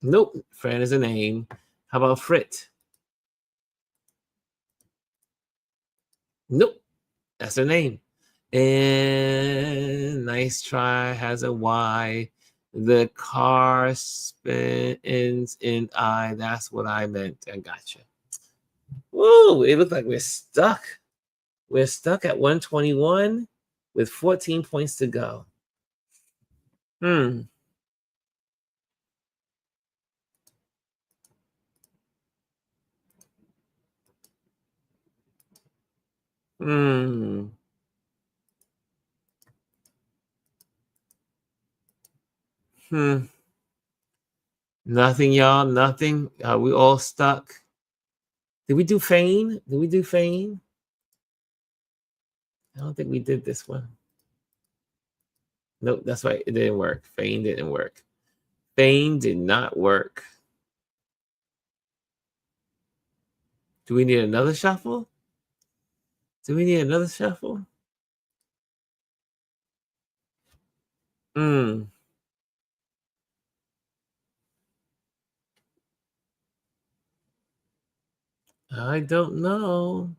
Nope, Fran is a name. How about Frit? Nope, that's her name. And nice try has a Y. The car spins in I. That's what I meant. I gotcha. Whoa, it looks like we're stuck. We're stuck at 121 with 14 points to go. Nothing, y'all. Nothing. We all stuck. Did we do feign? I don't think we did this one. Nope, that's right. It didn't work. Feign didn't work. Feign did not work. Do we need another shuffle? I don't know.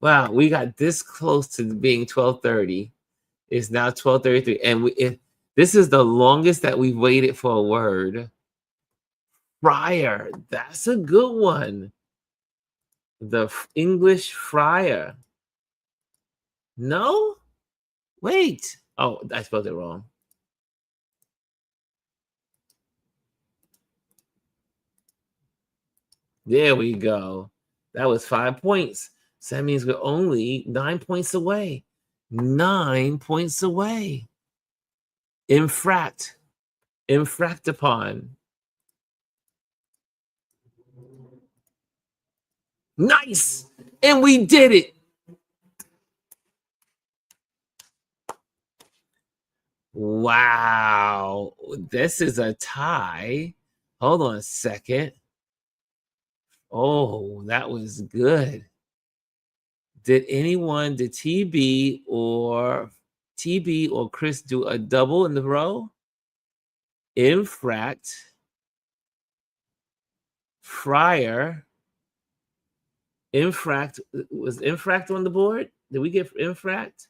Wow, we got this close to being 12:30. It's now 12:33, and this is the longest that we've waited for a word. Friar, that's a good one. The English friar. No? Wait. Oh, I spelled it wrong. There we go. That was 5 points. So that means we're only 9 points away. 9 points away. Infract upon. Nice. And we did it. Wow. This is a tie. Hold on a second. Oh, that was good. Did TB or Chris do a double in the row? Infract. Friar. Infract. Was Infract on the board? Did we get Infract?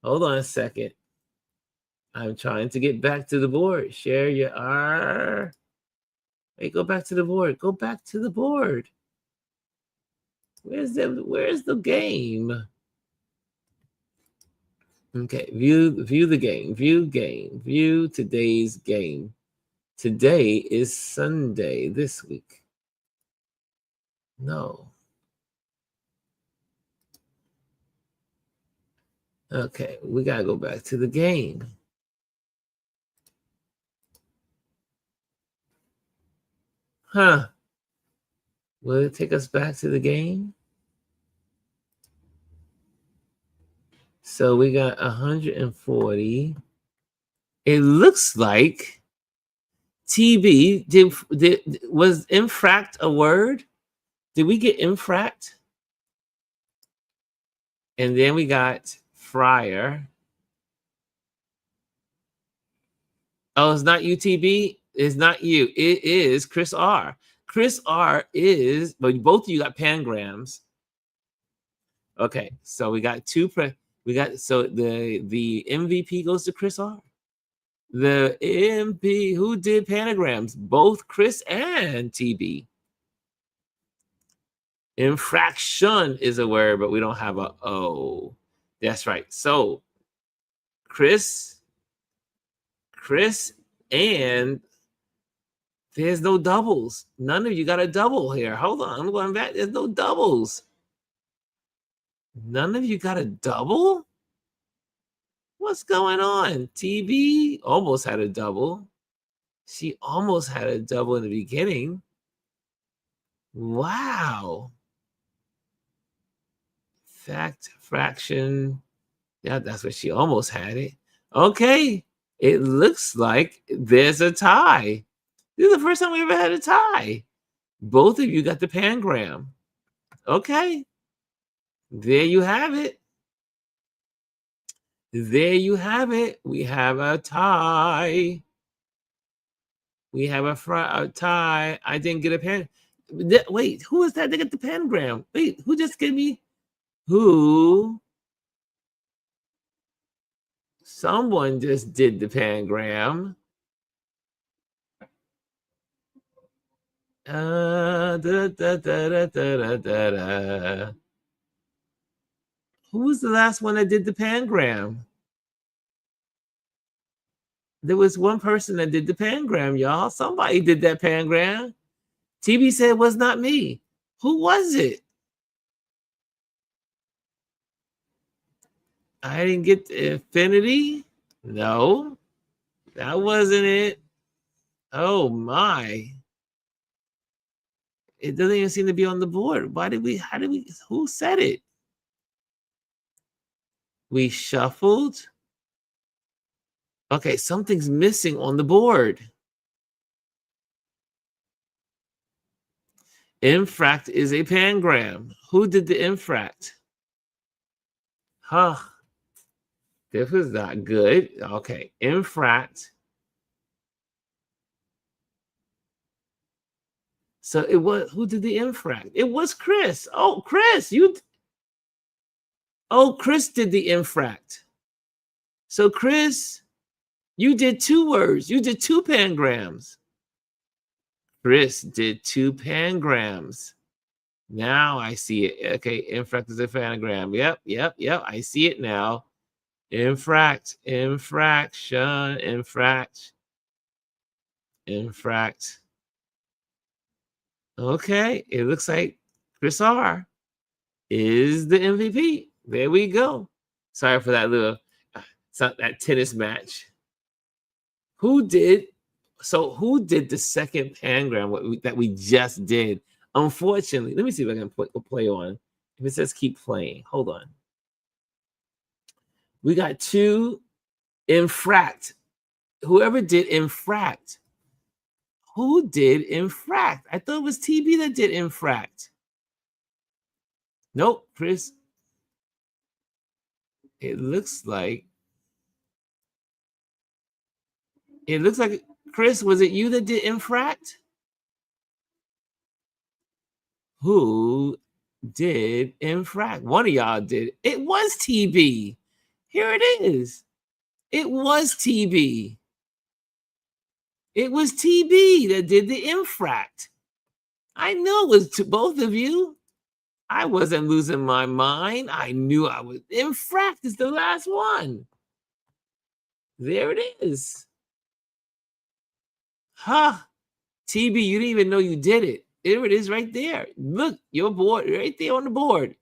Hold on a second. I'm trying to get back to the board. Share your R. Hey, go back to the board. Go back to the board. Where's the game? Okay, view the game. View today's game. Today is Sunday this week. No. Okay, we gotta go back to the game. Huh. Will it take us back to the game? So we got 140. It looks like TB was infract a word? Did we get infract? And then we got fryer. Oh, it's not UTB. It's not you. It is Chris R. Chris R is, but both of you got pangrams. Okay, so we got so the MVP goes to Chris R. The MP who did panagrams, both Chris and TB. Infraction is a word, but we don't have a O. That's right. So Chris, and there's no doubles. None of you got a double here. Hold on, I'm going back. There's no doubles. None of you got a double? What's going on? TB almost had a double. She almost had a double in the beginning. Wow. Fraction. Yeah, that's what she almost had it. Okay. It looks like there's a tie. This is the first time we ever had a tie. Both of you got the pangram. Okay. There you have it. There you have it. We have a tie. We have a tie. I didn't get a pen. Wait, who is that that got the pangram? Wait, who just gave me? Who? Someone just did the pangram. Who was the last one that did the pangram? There was one person that did the pangram, y'all. Somebody did that pangram. TB said it was not me. Who was it? I didn't get the infinity. No, that wasn't it. Oh my. It doesn't even seem to be on the board. Who said it? We shuffled. Okay, something's missing on the board. Infract is a pangram. Who did the infract? Huh. This was not good. Okay, infract. So it was, who did the infract? It was Chris. Oh, Chris, Chris did the infract. So Chris, you did two words. You did two pangrams. Chris did two pangrams. Now I see it. Okay, infract is a panagram. Yep. I see it now. Infract. Okay, it looks like Chris R is the MVP. There we go. Sorry for that little that tennis match. Who did the second pangram that we just did? Unfortunately, let me see if I can play on. If it says keep playing, hold on. We got two infract. Whoever did infract. Who did infract? I thought it was TB that did infract. Nope, Chris. It looks like Chris, was it you that did infract? Who did infract? One of y'all did. It was TB. Here it is. It was TB. It was TB that did the infract. I know it was to both of you. I wasn't losing my mind. I knew I was. Infract is the last one. There it is. Huh. TB, you didn't even know you did it. There it is right there. Look, your board right there on the board.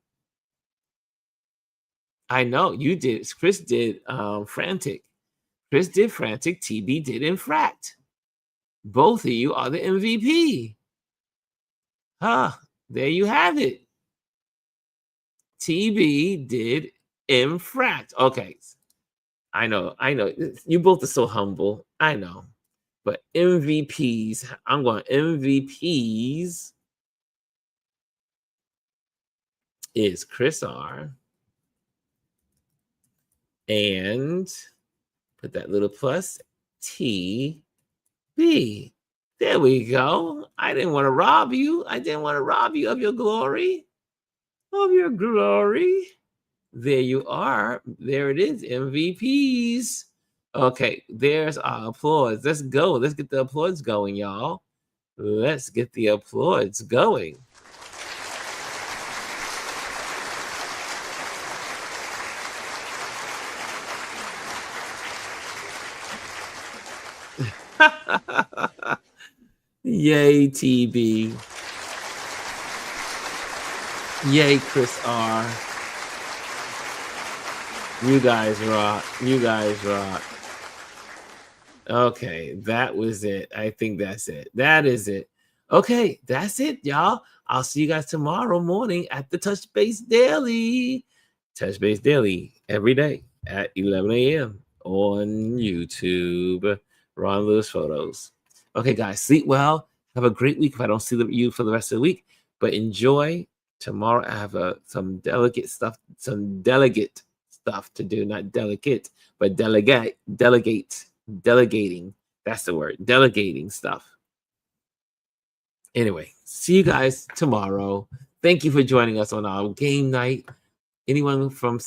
I know you did. Chris did frantic. Chris did frantic. TB did infract. Both of you are the MVP. Huh. There you have it. TB did infract. Okay. I know. You both are so humble. I know. But MVPs, I'm going MVPs is Chris R. And put that little plus TB. There we go. I didn't want to rob you. I didn't want to rob you of your glory. Of your glory. There you are. There it is. MVPs. Okay, there's our applause. Let's go. Let's get the applause going, y'all. Let's get the applause going. Yay, TB. Yay, Chris R. You guys rock. You guys rock. Okay, that was it. I think that's it. That is it. Okay, that's it, y'all. I'll see you guys tomorrow morning at the Touch Base Daily. Touch Base Daily every day at 11 a.m. on YouTube. Ron Lewis Photos. Okay, guys, sleep well. Have a great week if I don't see you for the rest of the week. But enjoy. Tomorrow I have some delegate stuff to do. Not delicate, but delegating. That's the word. Delegating stuff. Anyway, see you guys tomorrow. Thank you for joining us on our game night. Anyone from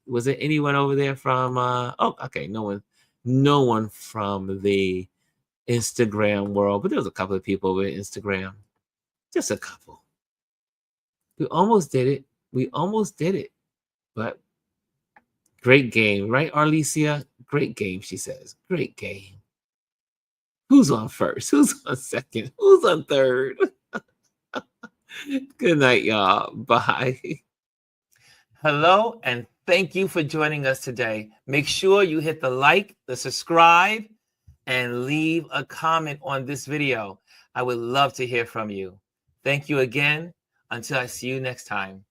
was there anyone over there from okay, no one from the Instagram world, but there was a couple of people over Instagram. Just a couple. We almost did it. But great game, right, Arlesia? Great game, she says. Great game. Who's on first? Who's on second? Who's on third? Good night, y'all. Bye. Hello, and thank you for joining us today. Make sure you hit the like, the subscribe, and leave a comment on this video. I would love to hear from you. Thank you again. Until I see you next time.